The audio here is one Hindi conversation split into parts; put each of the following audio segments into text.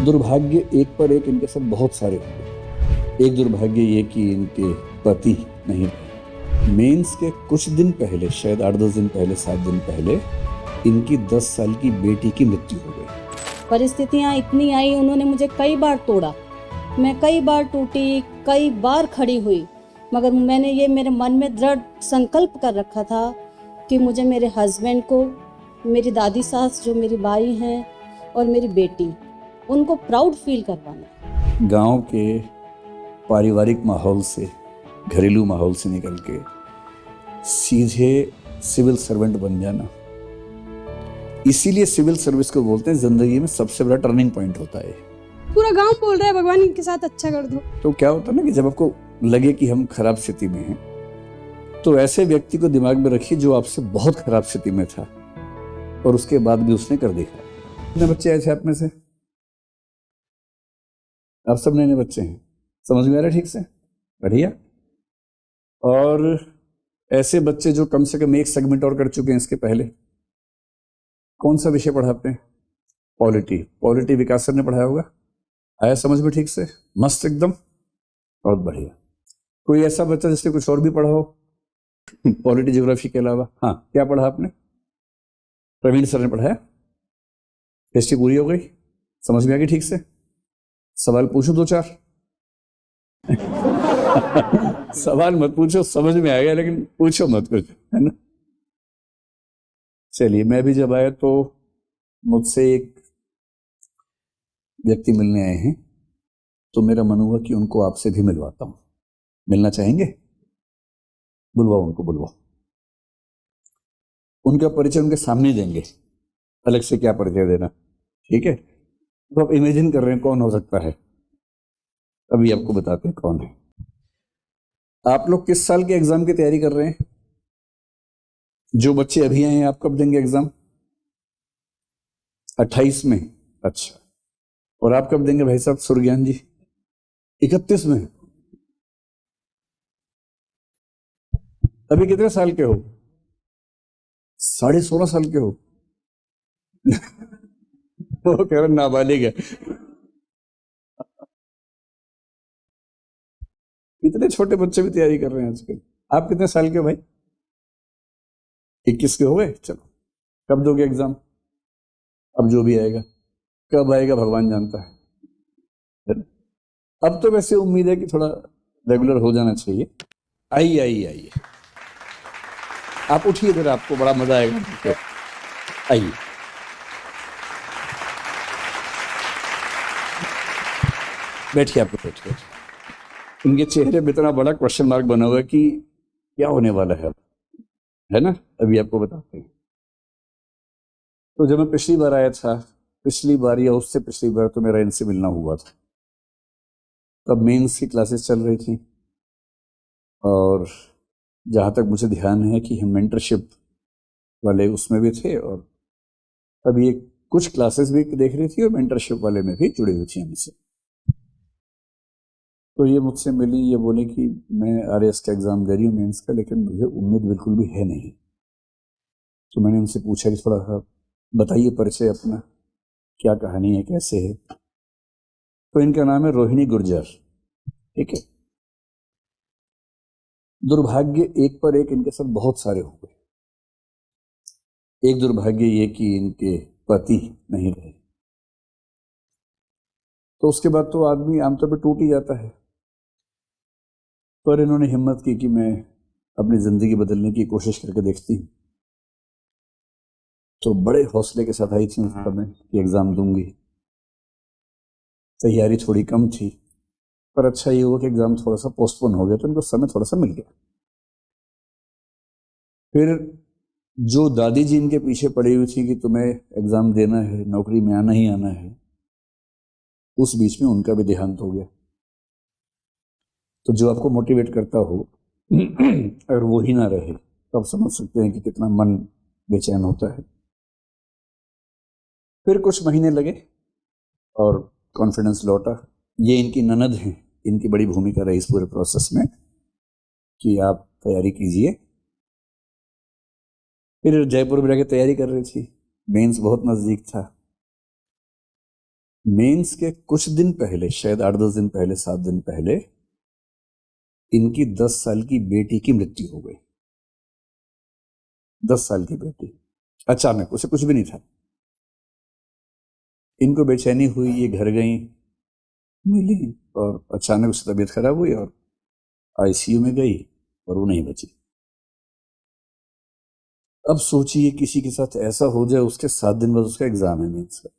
दुर्भाग्य एक पर एक इनके साथ बहुत सारे हुए। एक दुर्भाग्य ये कि इनके पति नहीं रहे। मेंस के कुछ दिन पहले, शायद 8-10 दिन पहले, 7 दिन पहले, इनकी 10 साल की बेटी की मृत्यु हो गई। परिस्थितियां इतनी आई, उन्होंने मुझे कई बार तोड़ा, मैं कई बार टूटी, कई बार खड़ी हुई, मगर मैंने ये मेरे मन में दृढ़ संकल्प कर रखा था कि मुझे मेरे हस्बैंड को, मेरी दादी सास जो मेरी भाई हैं और मेरी बेटी, उनको प्राउड फील करवाना। गांव के पारिवारिक माहौल से, घरेलू माहौल से निकल के सीधे सिविल सर्वेंट बन जाना, इसीलिए सिविल सर्विस को बोलते हैं जिंदगी में सबसे बड़ा टर्निंग पॉइंट होता है। पूरा गांव बोल रहा है भगवान इनके साथ अच्छा कर दो। तो क्या होता है ना कि जब आपको लगे कि हम खराब स्थिति में हैं, तो ऐसे व्यक्ति को दिमाग में रखिए जो आपसे बहुत खराब स्थिति में था और उसके बाद भी उसने कर दिखाया। कितने बच्चे आए थे आप में से? आप सब नए नए बच्चे हैं, समझ में आ रहा है ठीक से? बढ़िया। और ऐसे बच्चे जो कम से कम एक सेगमेंट और कर चुके हैं इसके पहले, कौन सा विषय पढ़ाते हैं? पॉलिटी विकास सर ने पढ़ाया होगा। आया समझ में ठीक से? मस्त एकदम, बहुत बढ़िया। कोई ऐसा बच्चा जिसने कुछ और भी पढ़ा हो पॉलिटी ज्योग्राफी के अलावा? हाँ, क्या पढ़ा आपने? प्रवीण सर ने पढ़ाया। हिस्ट्री पूरी हो गई, समझ में आ गई ठीक से? सवाल पूछो 2-4 सवाल मत पूछो, समझ में आ गया, लेकिन पूछो मत कुछ, है ना? चलिए, मैं भी जब आया तो मुझसे एक व्यक्ति मिलने आए हैं, तो मेरा मन हुआ कि उनको आपसे भी मिलवाता हूं। मिलना चाहेंगे? बुलवाओ उनको, बुलवाओ। उनका परिचय उनके सामने देंगे, अलग से क्या परिचय देना, ठीक है? तो आप इमेजिन कर रहे हैं कौन हो सकता है, अभी आपको बताते हैं कौन है। आप लोग किस साल के एग्जाम की तैयारी कर रहे हैं? जो बच्चे अभी आए हैं, आप कब देंगे एग्जाम? 28 में? अच्छा। और आप कब देंगे भाई साहब सुरज्ञान जी? 31 में? अभी कितने साल के हो? 16.5 साल के हो वो कह रहे नाबालिग है इतने छोटे बच्चे भी तैयारी कर रहे हैं आजकल। आप कितने साल के हो भाई? 21 के हो गए? चलो, कब दोगे एग्जाम? अब जो भी आएगा, कब आएगा भगवान जानता है। अब तो वैसे उम्मीद है कि थोड़ा रेगुलर हो जाना चाहिए। आइए आइए आइए, आप उठिए इधर, आपको बड़ा मजा आएगा। आइए, बैठिए, आपको बैठिए। इनके चेहरे में इतना बड़ा क्वेश्चन मार्क बना हुआ है कि क्या होने वाला है अब, है ना? अभी आपको बताते हैं। तो जब मैं पिछली बार आया था, पिछली बार या उससे पिछली बार, तो मेरा इनसे मिलना हुआ था, तब मेंस की क्लासेस चल रही थी, और जहाँ तक मुझे ध्यान है कि हम मेंटरशिप वाले उसमें भी थे, और अभी एक कुछ क्लासेस भी देख रही थी और मेंटरशिप वाले में भी जुड़ी हुई थी हमसे। तो ये मुझसे मिली, ये बोले कि मैं आरएएस का एग्ज़ाम दे रही हूँ मेंस का, लेकिन मुझे उम्मीद बिल्कुल भी है नहीं। तो मैंने उनसे पूछा कि थोड़ा बताइए परिचय अपना, क्या कहानी है, कैसे है? तो इनका नाम है रोहिणी गुर्जर, ठीक है? दुर्भाग्य एक पर एक इनके साथ बहुत सारे हो गए। एक दुर्भाग्य ये कि इनके पति नहीं रहे, तो उसके बाद तो आदमी आमतौर पर टूट ही जाता है। पर इन्होंने हिम्मत की कि मैं अपनी जिंदगी बदलने की कोशिश करके देखती हूँ। तो बड़े हौसले के साथ आई थी उस समय कि एग्जाम दूंगी। तैयारी थोड़ी कम थी, पर अच्छा ये हुआ कि एग्जाम थोड़ा सा पोस्टपोन हो गया, तो इनको समय थोड़ा सा मिल गया। फिर जो दादी जी इनके पीछे पड़ी हुई थी कि तुम्हें एग्जाम देना है, नौकरी में आना ही आना है, उस बीच में उनका भी देहांत हो गया। तो जो आपको मोटिवेट करता हो अगर वो ही ना रहे, तो आप समझ सकते हैं कि कितना मन बेचैन होता है। फिर कुछ महीने लगे और कॉन्फिडेंस लौटा। ये इनकी ननद हैं, इनकी बड़ी भूमिका रही इस पूरे प्रोसेस में कि आप तैयारी कीजिए। फिर जयपुर में जाके तैयारी कर रही थी, मेंस बहुत नज़दीक था। मेंस के कुछ दिन पहले, शायद 8-10 दिन पहले, 7 दिन पहले, इनकी 10 साल की बेटी की मृत्यु हो गई। 10 साल की बेटी, अचानक, उसे कुछ भी नहीं था। इनको बेचैनी हुई, ये घर गई, मिली, और अचानक उसकी तबीयत खराब हुई और आईसीयू में गई और वो नहीं बची। अब सोचिए किसी के साथ ऐसा हो जाए, उसके 7 दिन बाद उसका एग्जाम है मेंस का,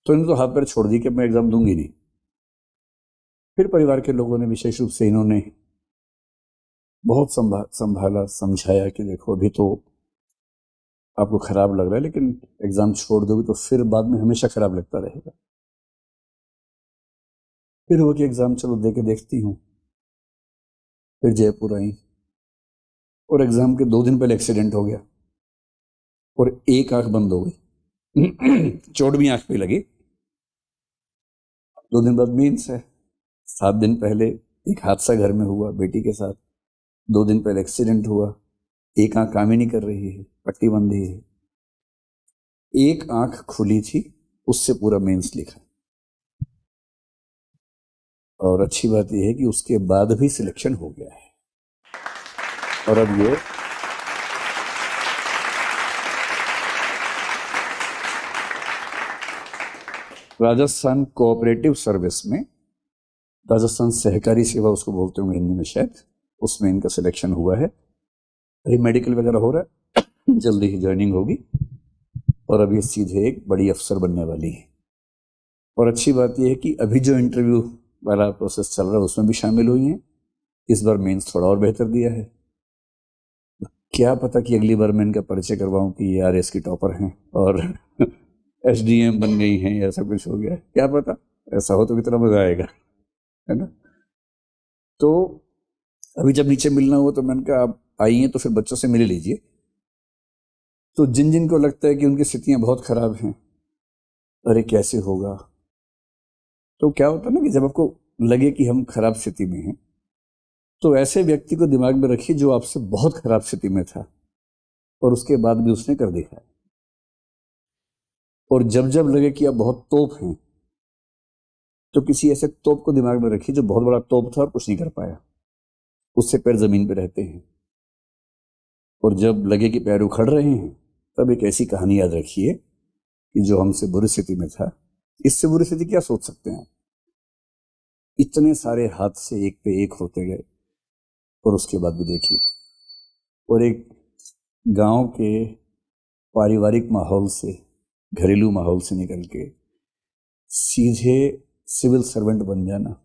तो इन्होंने तो हाथ पैर छोड़ दी कि मैं एग्जाम दूंगी नहीं। फिर परिवार के लोगों ने, विशेष रूप से इन्होंने बहुत संभाला, समझाया कि देखो अभी तो आपको खराब लग रहा है, लेकिन एग्जाम छोड़ दोगे तो फिर बाद में हमेशा खराब लगता रहेगा। फिर वो कि एग्जाम चलो दे के देखती हूँ। फिर जयपुर आई और एग्जाम के 2 दिन पहले एक्सीडेंट हो गया और एक आंख बंद हो गई। चोट भी आंख पे लगी। 2 दिन बाद मेंस है। 7 दिन पहले एक हादसा घर में हुआ बेटी के साथ। 2 दिन पहले एक्सीडेंट हुआ। एक आंख काम ही नहीं कर रही है, पट्टी बंधी है। एक आंख खुली थी, उससे पूरा मेंस लिखा। और अच्छी बात यह है कि उसके बाद भी सिलेक्शन हो गया है। और अब ये राजस्थान कोऑपरेटिव सर्विस में, राजस्थान सहकारी सेवा उसको बोलते होंगे हिंदी में शायद, उसमें इनका सिलेक्शन हुआ है। अभी मेडिकल वगैरह हो रहा है, जल्दी ही ज्वाइनिंग होगी और अभी सीधे एक बड़ी अफसर बनने वाली है। और अच्छी बात यह है कि अभी जो इंटरव्यू वाला प्रोसेस चल रहा है उसमें भी शामिल हुई हैं। इस बार मेंस थोड़ा और बेहतर दिया है। क्या पता कि अगली बार मैं इनका परिचय करवाऊं कि ये आरएस की टॉपर हैं और एसडीएम बन गई हैं, ऐसा कुछ हो गया, क्या पता। ऐसा हो तो कितना मजा आएगा, है ना। तो अभी जब नीचे मिलना हुआ तो मैंने कहा आप आई हैं तो फिर बच्चों से मिल लीजिए। तो जिन जिन को लगता है कि उनकी स्थितियां बहुत खराब हैं, अरे कैसे होगा, तो क्या होता है ना कि जब आपको लगे कि हम खराब स्थिति में हैं, तो ऐसे व्यक्ति को दिमाग में रखिए जो आपसे बहुत खराब स्थिति में था और उसके बाद भी उसने कर दिखाया। और जब जब लगे कि आप बहुत तोप हैं, तो किसी ऐसे तोप को दिमाग में रखिए जो बहुत बड़ा तोप था और कुछ नहीं कर पाया, उससे पैर जमीन पे रहते हैं। और जब लगे कि पैर उखड़ रहे हैं, तब एक ऐसी कहानी याद रखिए कि जो हमसे बुरी स्थिति में था, इससे बुरी स्थिति क्या सोच सकते हैं। इतने सारे हादसे एक पे एक होते गए और उसके बाद भी देखिए, और एक गांव के पारिवारिक माहौल से, घरेलू माहौल से निकल के सीधे सिविल सर्वेंट बन जाना।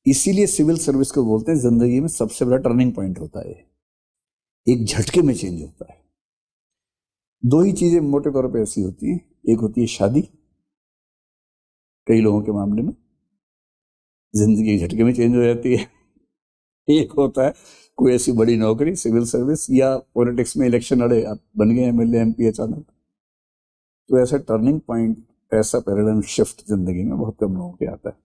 इसीलिए सिविल सर्विस को बोलते हैं जिंदगी में सबसे बड़ा टर्निंग पॉइंट होता है, एक झटके में चेंज होता है। 2 ही चीजें मोटे तौर पे ऐसी होती हैं, एक होती है शादी, कई लोगों के मामले में जिंदगी एक झटके में चेंज हो जाती है। एक होता है कोई ऐसी बड़ी नौकरी, सिविल सर्विस, या पॉलिटिक्स में इलेक्शन लड़े, आप बन गए एमएलए एमपी अचानक। तो ऐसा टर्निंग पॉइंट, ऐसा पैराडाइम शिफ्ट जिंदगी में बहुत कम लोगों के आता है।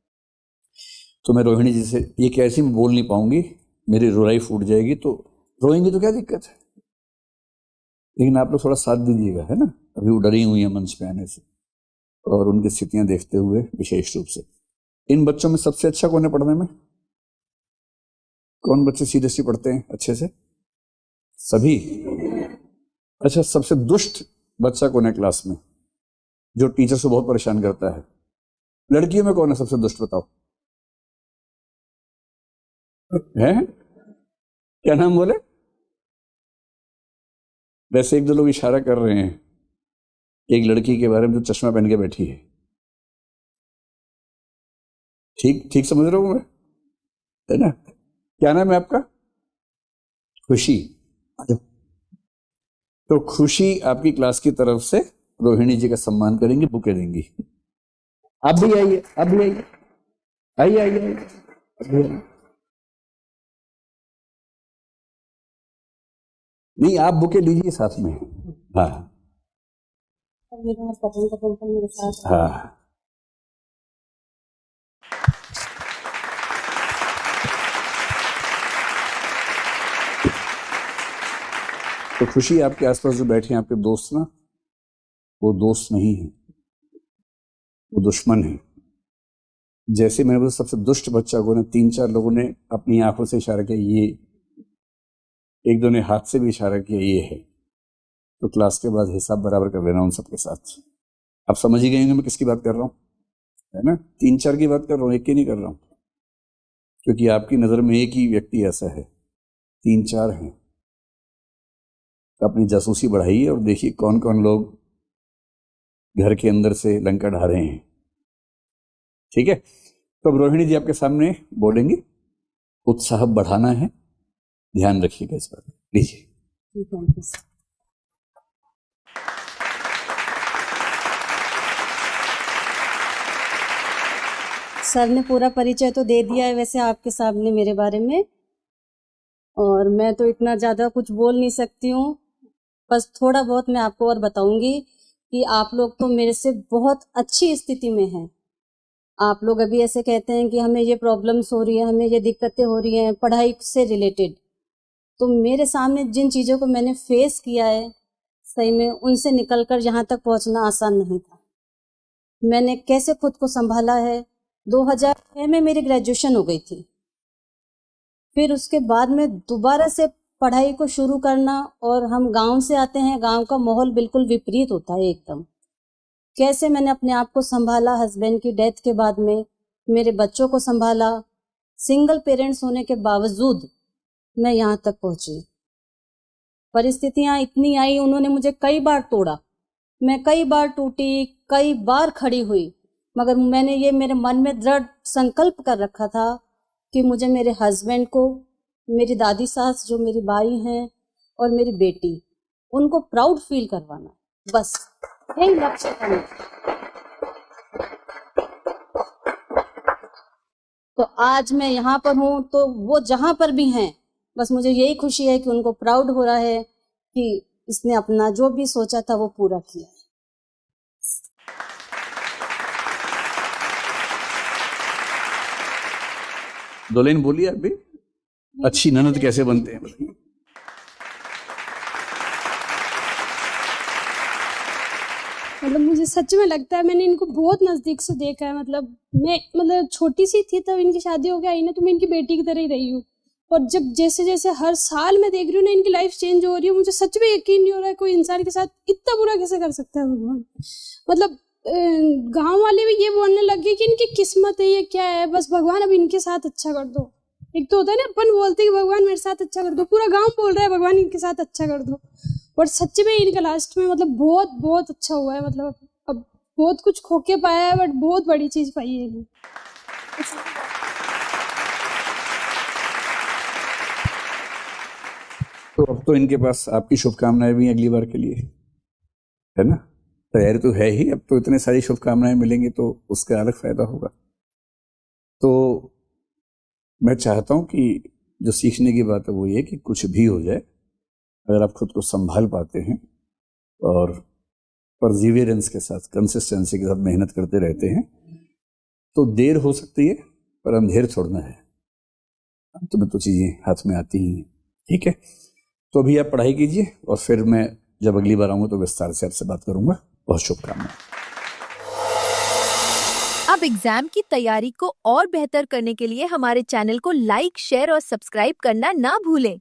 तो मैं रोहिणी जी से ये कैसी मैं बोल नहीं पाऊंगी, मेरी रोराई फूट जाएगी, तो रोएंगी तो क्या दिक्कत है, लेकिन आप लोग थोड़ा साथ दीजिएगा, है ना। अभी वो डरी हुई है मंच पे आने से, और उनकी स्थितियां देखते हुए विशेष रूप से। इन बच्चों में सबसे अच्छा कौन है पढ़ने में? कौन बच्चे सीरियसली पढ़ते हैं अच्छे से? सभी। अच्छा, सबसे दुष्ट बच्चा कौन है क्लास में, जो टीचर से बहुत परेशान करता है? लड़कियों में कौन है सबसे दुष्ट, बताओ? है? क्या नाम बोले? वैसे 1-2 लोग इशारा कर रहे हैं एक लड़की के बारे में जो चश्मा पहन के बैठी है। ठीक ठीक समझ रहा हूं मैं, है ना। क्या नाम है आपका? खुशी। तो खुशी आपकी क्लास की तरफ से रोहिणी जी का सम्मान करेंगे, बुके देंगी। आप भी आइए, आप भी आइए, आइए आइए आइए। नहीं, आप बुके लीजिए साथ में। हाँ हाँ। तो खुशी, आपके आसपास जो बैठे हैं आपके दोस्त ना, वो दोस्त नहीं है, वो दुश्मन है। जैसे मैंने बोला सबसे दुष्ट बच्चा को ना 3-4 लोगों ने अपनी आंखों से इशारा किया, ये एक दो ने हाथ से भी इशारा किया, ये है। तो क्लास के बाद हिसाब बराबर कर लेना उन सबके साथ। आप समझ ही गए होंगे मैं किसकी बात कर रहा हूँ, है ना। 3-4 की बात कर रहा हूँ, एक की नहीं कर रहा हूँ, क्योंकि आपकी नज़र में एक ही व्यक्ति ऐसा है, 3-4 हैं। तो अपनी जासूसी बढ़ाइए और देखिए कौन कौन लोग घर के अंदर से लंका ढा रहे हैं। ठीक है, तो अब रोहिणी जी आपके सामने बोलेंगे, उत्साह बढ़ाना है, ध्यान रखिएगा इस बात। लीजिए। सर ने पूरा परिचय तो दे दिया है वैसे आपके सामने मेरे बारे में, और मैं तो इतना ज़्यादा कुछ बोल नहीं सकती हूँ। बस थोड़ा बहुत मैं आपको और बताऊंगी कि आप लोग तो मेरे से बहुत अच्छी स्थिति में हैं। आप लोग अभी ऐसे कहते हैं कि हमें ये प्रॉब्लम्स हो रही है, हमें ये दिक्कतें हो रही हैं पढ़ाई से रिलेटेड, तो मेरे सामने जिन चीज़ों को मैंने फेस किया है, सही में उनसे निकलकर यहाँ तक पहुँचना आसान नहीं था। मैंने कैसे खुद को संभाला है। 2006 में मेरी ग्रेजुएशन हो गई थी, फिर उसके बाद में दोबारा से पढ़ाई को शुरू करना, और हम गांव से आते हैं, गांव का माहौल बिल्कुल विपरीत होता है एकदम। कैसे मैंने अपने आप को संभाला, हस्बैंड की डेथ के बाद में मेरे बच्चों को संभाला, सिंगल पेरेंट्स होने के बावजूद मैं यहाँ तक पहुंची। परिस्थितियां इतनी आई, उन्होंने मुझे कई बार तोड़ा, मैं कई बार टूटी, कई बार खड़ी हुई, मगर मैंने ये मेरे मन में दृढ़ संकल्प कर रखा था कि मुझे मेरे हस्बैंड को, मेरी दादी सास जो मेरी बाई हैं और मेरी बेटी, उनको प्राउड फील करवाना, बस यही लक्ष्य था मेरा। तो आज मैं यहाँ पर हूँ, तो वो जहाँ पर भी हैं, बस मुझे यही खुशी है कि उनको प्राउड हो रहा है कि इसने अपना जो भी सोचा था वो पूरा किया है। दो लाइन बोलिए अभी, अच्छी ननद कैसे बनते हैं बताइए। मतलब मुझे सच में लगता है मैंने इनको बहुत नज़दीक से देखा है। मैं छोटी सी थी तब इनकी शादी हो गई आई ना, तो मैं इनकी बेटी की तरह ही रही हूँ। और जब जैसे जैसे हर साल मैं देख रही हूँ ना इनकी लाइफ चेंज हो रही है, मुझे सच में यकीन नहीं हो रहा है कोई इंसान के साथ इतना बुरा कैसे कर सकता है भगवान। मतलब गांव वाले भी ये बोलने लग गए कि इनकी किस्मत है, ये क्या है, बस भगवान अब इनके साथ अच्छा कर दो। एक तो होता है ना अपन बोलते कि भगवान मेरे साथ अच्छा कर दो, पूरा गांव बोल रहा है भगवान इनके साथ अच्छा कर दो। और सच्ची में इनका लास्ट में मतलब बहुत बहुत अच्छा हुआ है। मतलब अब बहुत कुछ खो के पाया है, बट बहुत बड़ी चीज पाई है इन्हें। तो अब तो इनके पास आपकी शुभकामनाएं भी अगली बार के लिए, है ना। तैयारी तो है ही, अब तो इतने सारी शुभकामनाएं मिलेंगी तो उसका अलग फायदा होगा। तो मैं चाहता हूं कि जो सीखने की बात है वो ये कि कुछ भी हो जाए, अगर आप खुद को संभाल पाते हैं और परसिवियरेंस के साथ, कंसिस्टेंसी के साथ मेहनत करते रहते हैं, तो देर हो सकती है पर अंधेर छोड़ना है। तुम्हें तो चीज़ें हाथ में आती ही हैं। ठीक है, तो अभी आप पढ़ाई कीजिए और फिर मैं जब अगली बार आऊँगा तो विस्तार से आपसे बात करूँगा। बहुत शुभकामनाएं। अब एग्जाम की तैयारी को और बेहतर करने के लिए हमारे चैनल को लाइक, शेयर और सब्सक्राइब करना ना भूलें।